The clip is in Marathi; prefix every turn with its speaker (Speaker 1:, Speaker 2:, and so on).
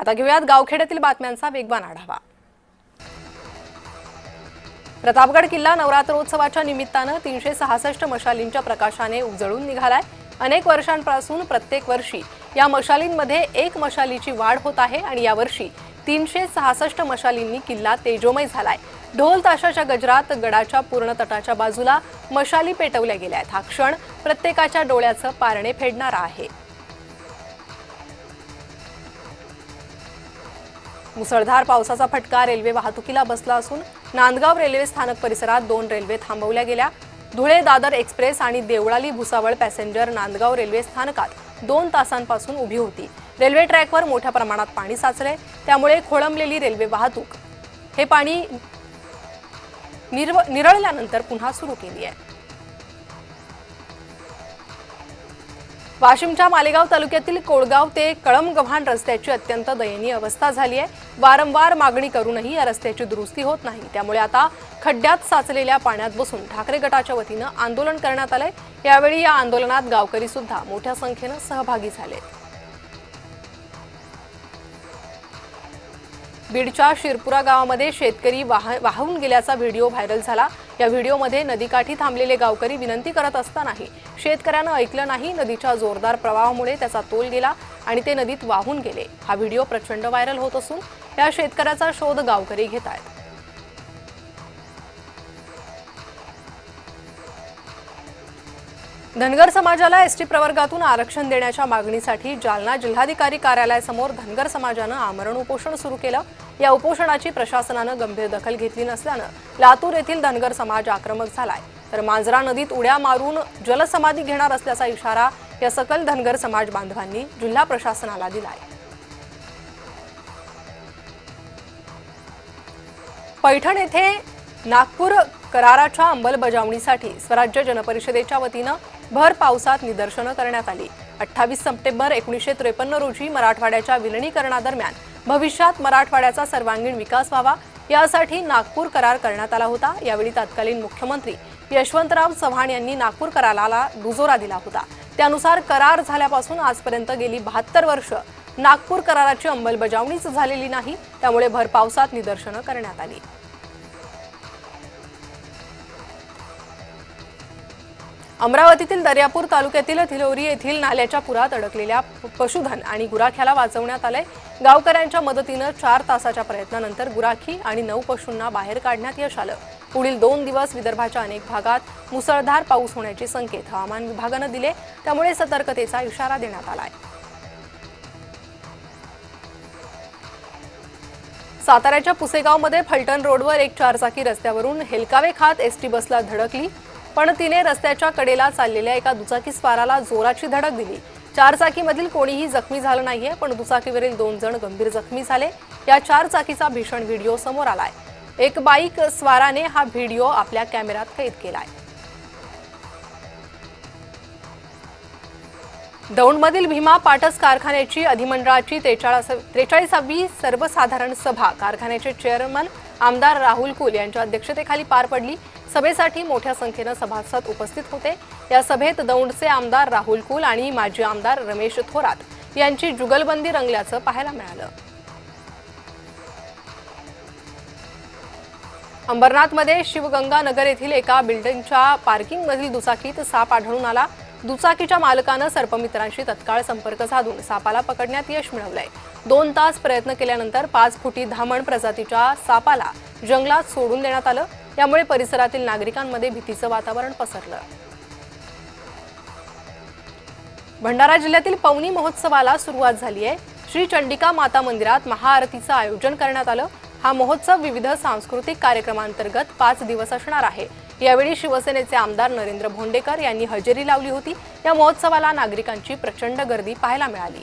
Speaker 1: आता घेऊयात गावखेड्यातील बातम्यांचा वेगवान आढावा। प्रतापगड किल्ला नवरात्रोत्सवाच्या निमित्ताने 366 मशालींच्या प्रकाशाने उजळून निघालाय। अनेक वर्षांपासून प्रत्येक वर्षी या मशालींमध्ये एक मशालीची वाढ होत आहे आणि यावर्षी 366 मशालींनी किल्ला तेजोमय झालाय। ढोल ताशाच्या गजरात गडाच्या पूर्ण तटाच्या बाजूला मशाली पेटवल्या गेल्या आहेत। हा क्षण प्रत्येकाच्या डोळ्याचं पारणे फेडणारा आहे। मुसळधार पावसाचा फटका रेल्वे वाहतुकीला बसला असून नांदगाव रेल्वे स्थानक परिसरात 2 रेल्वे थांबवल्या गेल्या। धुळे दादर एक्सप्रेस आणि देवळाली भुसावळ पॅसेंजर नांदगाव रेल्वे स्थानकात 2 तासांपासून उभी होती। रेल्वे ट्रॅकवर मोठ्या प्रमाणात पाणी साचले, त्यामुळे खोळंबलेली रेल्वे वाहतूक हे पाणी निरळल्यानंतर पुन्हा सुरू केली आहे। वाशिमच्या मालेगाव तालुक्यातील कोळगाव ते कळमगव्हाण रस्त्याची अत्यंत दयनीय अवस्था झाली आहे। वारंवार मागणी करूनही या रस्त्याची दुरुस्ती होत नाही, त्यामुळे आता खड्ड्यात साचलेल्या पाण्यात बसून ठाकरे गटाच्या वतीने आंदोलन करण्यात आले। यावेळी या आंदोलनात गावकरी सुद्धा मोठ्या संख्येने सहभागी झाले। बीडच्या शिरपुरा गावामध्ये शेतकरी वाहून गेल्याचा व्हिडिओ व्हायरल झाला। या व्हिडिओमध्ये नदीकाठी थांबलेले गावकरी विनंती करत असतानाही शेतकऱ्यानं ऐकलं नाही। नदीच्या जोरदार प्रवाहामुळे त्याचा तोल गेला आणि ते नदीत वाहून गेले। हा व्हिडिओ प्रचंड व्हायरल होत असून या शेतकऱ्याचा शोध गावकरी घेत आहेत। धनगर समाजाला एसटी प्रवर्गातून आरक्षण देण्याच्या मागणीसाठी जालना जिल्हाधिकारी कार्यालयासमोर धनगर समाजाने आमरण उपोषण सुरू केलं। या उपोषणाची प्रशासनाने गंभीर दखल घेतली नसल्याने लातूर येथील धनगर समाज आक्रमक झालाय, तर मांजरा नदीत उड्या मारून जलसमाधी घेणार असल्याचा इशारा या सकल धनगर समाज बांधवांनी जिल्हा प्रशासनाला दिलाय। पैठण येथे नागपूर कराराच्या अंमलबजावणीसाठी स्वराज्य जनपरिषदेच्या वतीने भर पावसात निदर्शनं करण्यात आली। 28 सप्टेंबर 1953 रोजी मराठवाड्याच्या विलिनीकरणादरम्यान भविष्यात मराठवाड्याचा सर्वांगीण विकास व्हावा यासाठी नागपूर करार करण्यात आला होता। यावेळी तत्कालीन मुख्यमंत्री यशवंतराव चव्हाण यांनी नागपूर कराराला दुजोरा दिला होता। त्यानुसार करार झाल्यापासून आजपर्यंत गेली 72 वर्ष नागपूर कराराची अंमलबजावणीच झालेली नाही, त्यामुळे भर पावसात निदर्शनं करण्यात आली। अमरावतीतील दर्यापूर तालुक्यातील थिलोरी येथील नाल्याच्या पुरात अडकलेल्या पशुधन आणि गुराख्याला वाचवण्यात आले। गावकऱ्यांच्या मदतीने 4 तासाच्या प्रयत्नानंतर गुराखी आणि 9 पशूंना बाहेर काढण्यात यश आलं। पुढील 2 दिवस विदर्भाच्या अनेक भागात मुसळधार पाऊस होण्याचे संकेत हवामान विभागाने दिले, त्यामुळे सतर्कतेचा इशारा देण्यात आलाय। साताऱ्याच्या पुसेगावमध्ये फलटण रोडवर एक 4चाकी रस्त्यावरून हेलकावे खात एसटी बसला धडकली, पण तिने रस्त्याच्या कडेला चाललेल्या एका दुचाकी स्वाराला जोराची धडक दिली। 4चाकीमधील कोणीही जखमी झालं नाहीये, पण दुचाकीवरील 2 जण गंभीर जखमी झाले। या 4चाकीचा भीषण व्हिडिओ समोर आलाय। एक बाईक स्वाराने हा व्हिडिओ आपल्या कॅमेऱ्यात कैद केलाय। दौंडमधील भीमा पाटस कारखान्याची अधिमंडळाची 43वी सर्वसाधारण सभा कारखान्याचे चेअरमन आमदार राहुल कुल यांच्या अध्यक्षतेखाली पार पडली। सभेसाठी मोठ्या संख्येने सभासद उपस्थित होते। या सभेत दौंडचे आमदार राहुल कुल आणि माजी आमदार रमेश थोरात यांची जुगलबंदी रंगल्याचं पाहायला मिळालं। अंबरनाथमध्ये शिवगंगा नगर येथील एका बिल्डिंगच्या पार्किंगमधील दुचाकीत साप आढळून आला। दुचाकीच्या मालकाने सर्पमित्रांशी तत्काळ संपर्क साधून सापाला पकडण्यात यश मिळवलंय। 2 तास प्रयत्न केल्यानंतर 5 फुटी धामण प्रजातीच्या सापाला जंगलात सोडून देण्यात आलं। यामुळे परिसरातील नागरिकांमध्ये भीतीचं वातावरण पसरलं। भंडारा जिल्ह्यातील पवनी महोत्सवाला सुरुवात झाली आहे। श्री चंडिका माता मंदिरात महाआरतीचं आयोजन करण्यात आलं। हा महोत्सव विविध सांस्कृतिक कार्यक्रमांतर्गत 5 दिवस असणार आहे। यावेळी शिवसेनेचे आमदार नरेंद्र भोंडेकर यांनी हजेरी लावली होती। या महोत्सवाला नागरिकांची प्रचंड गर्दी पाहायला मिळाली।